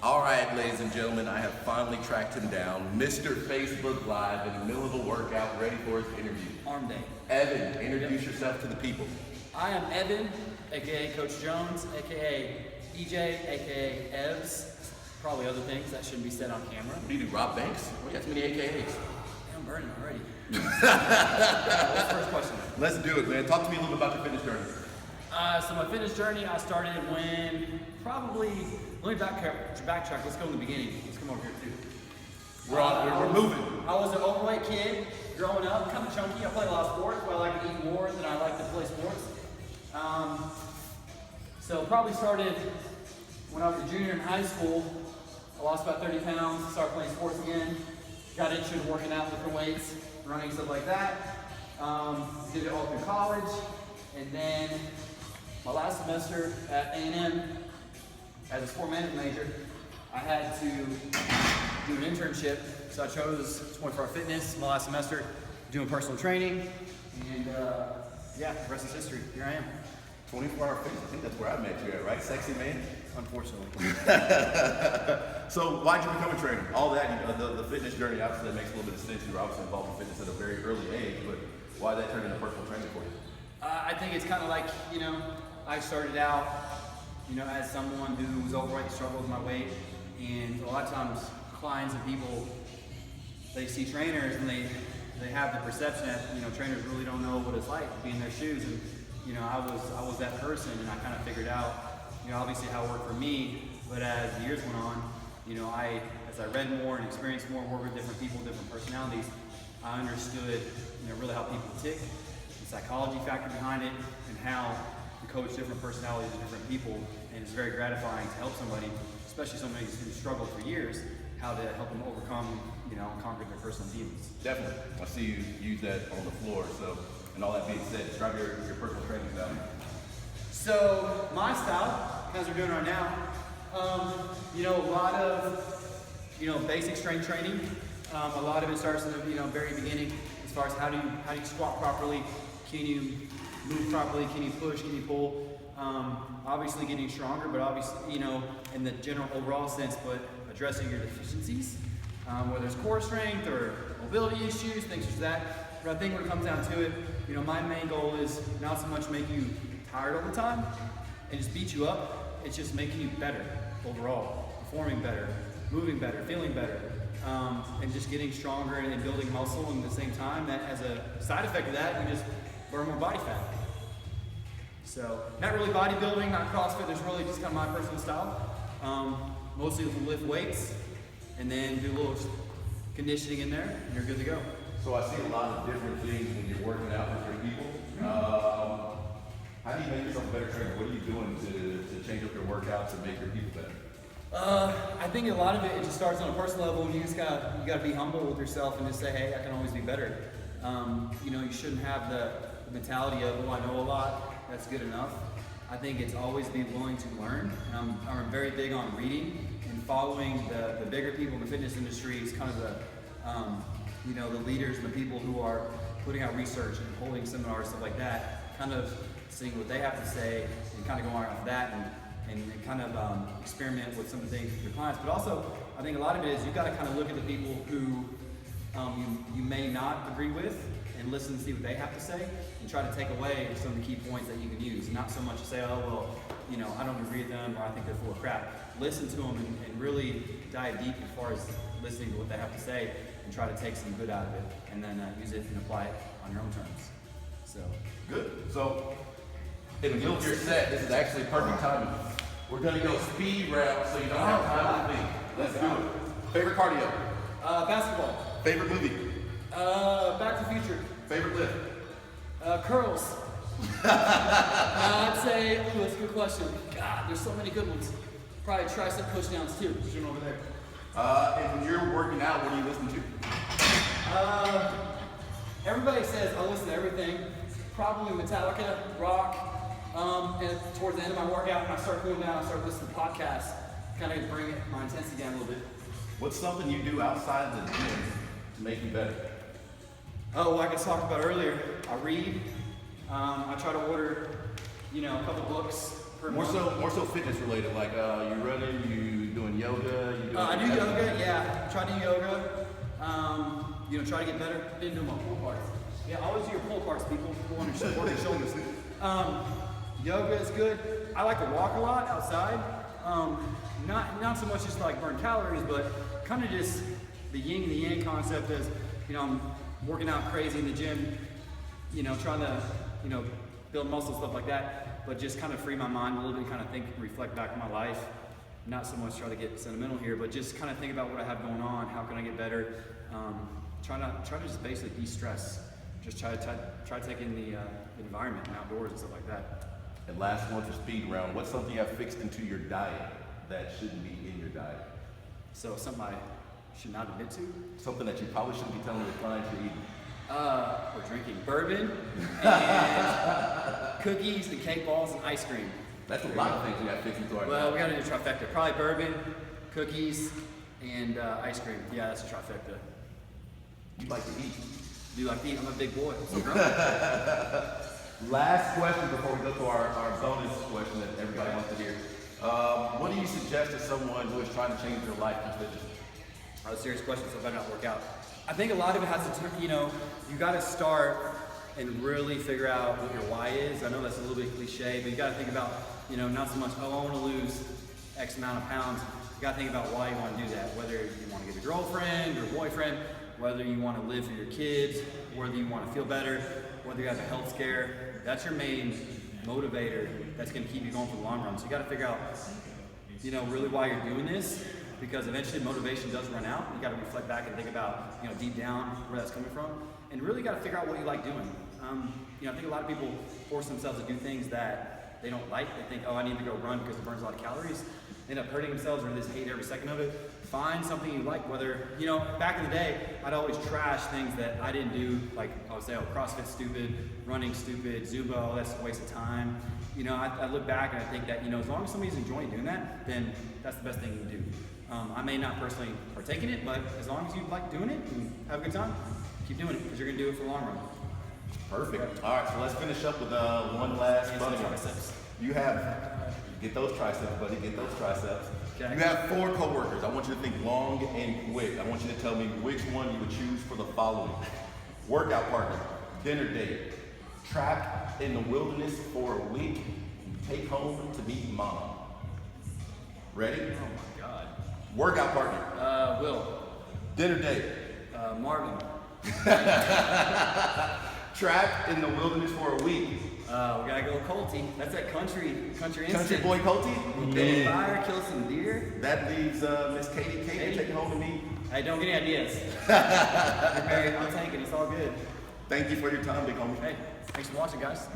All right, ladies and gentlemen, I have finally tracked him down. Mr. Facebook Live in the middle of a workout, ready for his interview. Arm day. Evan, introduce yourself to the people. I am Evan, aka Coach Jones, aka EJ, aka Evs. Probably other things that shouldn't be said on camera. What do you do, rob banks? What do you got so many AKAs? I'm burning already. What's the first question? Let's do it, man. Talk to me a little bit about your fitness journey. So my fitness journey, I started when let me backtrack. Let's go in the beginning. Let's come over here too. We're moving. I was an overweight kid growing up, kind of chunky. I played a lot of sports, but I like to eat more than I like to play sports. So probably started when I was a junior in high school. I lost about 30 pounds, started playing sports again, got interested in working out, different weights, running, stuff like that. Did it all through college, and then my last semester at A&M as a sport management major, I had to do an internship, so I chose 24-hour fitness my last semester, doing personal training, and yeah, the rest is history. Here I am. 24-hour fitness, I think that's where I met you at, right? Sexy man? Unfortunately. So why'd you become a trainer? All that, the fitness journey, obviously that makes a little bit of sense. You were obviously involved in fitness at a very early age, but why did that turn into personal training for you? I think it's kind of like, I started out, as someone who was overweight, struggled with my weight, and a lot of times clients and people, they see trainers and they have the perception that, trainers really don't know what it's like to be in their shoes, and, I was that person, and I kind of figured out, obviously how it worked for me, but as the years went on, as I read more and experienced more, worked with different people, different personalities, I understood, really how people tick, the psychology factor behind it, and how to coach different personalities and different people, and it's very gratifying to help somebody, especially somebody who struggled for years, how to help them overcome, and conquer their personal demons. Definitely. I see you use that on the floor, so, and all that being said, describe your personal training style. So, my style, as we're doing right now, a lot of, basic strength training. A lot of it starts in the, very beginning, as far as how do you squat properly, can you move properly, can you push, can you pull, obviously getting stronger, but obviously, in the general overall sense, but addressing your deficiencies, whether it's core strength or mobility issues, things like that. But I think when it comes down to it, my main goal is not so much make you tired all the time and just beat you up, it's just making you better overall, performing better, moving better, feeling better, and just getting stronger and building muscle, and at the same time, that as a side effect of that, you just burn more body fat. So, not really bodybuilding, not CrossFit, there's really just kind of my personal style. Mostly lift weights, and then do a little conditioning in there, and you're good to go. So I see a lot of different things when you're working out with your people. How do you make yourself a better trainer? What are you doing to change up your workouts and make your people better? I think a lot of it just starts on a personal level, and you gotta be humble with yourself and just say, hey, I can always be better. You shouldn't have the mentality of, oh, I know a lot, that's good enough. I think it's always be willing to learn. And I'm very big on reading and following the bigger people in the fitness industry is kind of the leaders and the people who are putting out research and holding seminars, stuff like that, kind of seeing what they have to say and kind of going off that and kind of experiment with some of the things with your clients. But also, I think a lot of it is you've got to kind of look at the people who you may not agree with and listen and see what they have to say and try to take away some of the key points that you can use. Not so much to say, oh, well, I don't agree with them or I think they're full of crap. Listen to them and really dive deep as far as listening to what they have to say and try to take some good out of it and then use it and apply it on your own terms. So good. So in the middle of your set, this is actually perfect timing. We're gonna go speed round so you don't have time to think. Let's do it. Favorite cardio? Basketball. Favorite movie? Back to the Future. Favorite lift? Curls. I'd say, that's a good question. God, there's so many good ones. Probably tricep pushdowns too. Pushing over there. And when you're working out, what do you listen to? Everybody says I listen to everything. Probably Metallica, rock. And towards the end of my workout, when I start cooling down, I start listening to podcasts. Kind of bring my intensity down a little bit. What's something you do outside the gym to make you better? Oh, like I talked about earlier, I read. I try to order, a couple books per month. More so fitness related, like you running, you doing yoga, yoga? I do yoga, yeah. Try to do yoga. You know, try to get better. Didn't do my pull parts. Yeah, always do your pull parts, people. Pull on your shoulders. Yoga is good. I like to walk a lot outside. Not so much just to like burn calories, but kind of just the yin and the yang concept is, you know, I'm working out crazy in the gym, you know, trying to, you know, build muscle, stuff like that, but just kind of free my mind a little bit, kind of think, reflect back on my life. Not so much try to get sentimental here, but just kind of think about what I have going on, how can I get better. Try to just basically de-stress. Just try to take in the environment and outdoors and stuff like that. And last one for speed round. What's something you have fixed into your diet that shouldn't be in your diet? So something I should not admit to? Something that you probably shouldn't be telling your clients you're eating. We're drinking bourbon and cookies and cake balls and ice cream. That's a lot of things we got fixed into our diet. Well, we got to do a trifecta. Probably bourbon, cookies, and ice cream. Yeah, that's a trifecta. You like to eat. Do you like to eat? I'm a big boy. I'm so grown. Last question before we go to our bonus question that everybody wants to hear. What do you suggest to someone who is trying to change their life religiously? A serious question, so it better not work out. I think a lot of it has to, you know, you got to start and really figure out what your why is. I know that's a little bit cliche, but you got to think about, you know, not so much, oh, I want to lose X amount of pounds. You got to think about why you want to do that. Whether you want to get a girlfriend or boyfriend, whether you want to live for your kids, whether you want to feel better, whether you have a health scare. That's your main motivator that's going to keep you going for the long run. So you got to figure out, you know, really why you're doing this, because eventually motivation does run out. You got to reflect back and think about, you know, deep down where that's coming from, and really got to figure out what you like doing. You know, I think a lot of people force themselves to do things that they don't like. They think, oh, I need to go run because it burns a lot of calories. They end up hurting themselves or just hate every second of it. Find something you like, whether, you know, back in the day, I'd always trash things that I didn't do. Like I would say, oh, CrossFit's stupid, running stupid, Zumba, oh, that's a waste of time. You know, I look back and I think that, you know, as long as somebody's enjoying doing that, then that's the best thing you can do. I may not personally partake in it, but as long as you like doing it and have a good time, keep doing it, because you're going to do it for the long run. Perfect. All right, so let's finish up with one last funny one. You have, get those triceps, buddy, get those triceps. Okay. You have 4 coworkers. I want you to think long and quick. I want you to tell me which one you would choose for the following. Workout partner, dinner date, trapped in the wilderness for a week, take home to meet mom. Ready? Oh my God. Workout partner. Will. Dinner date. Marvin. Trapped in the wilderness for a week. We gotta go Colty. That's that country Country instinct. boy Colty? Build a fire, kill some deer. That leaves Miss Katie. Katie, take home to me. Hey, don't get any ideas. You're married, I'm tanking, it's all good. Thank you for your time, big homie. Hey, thanks for watching, guys.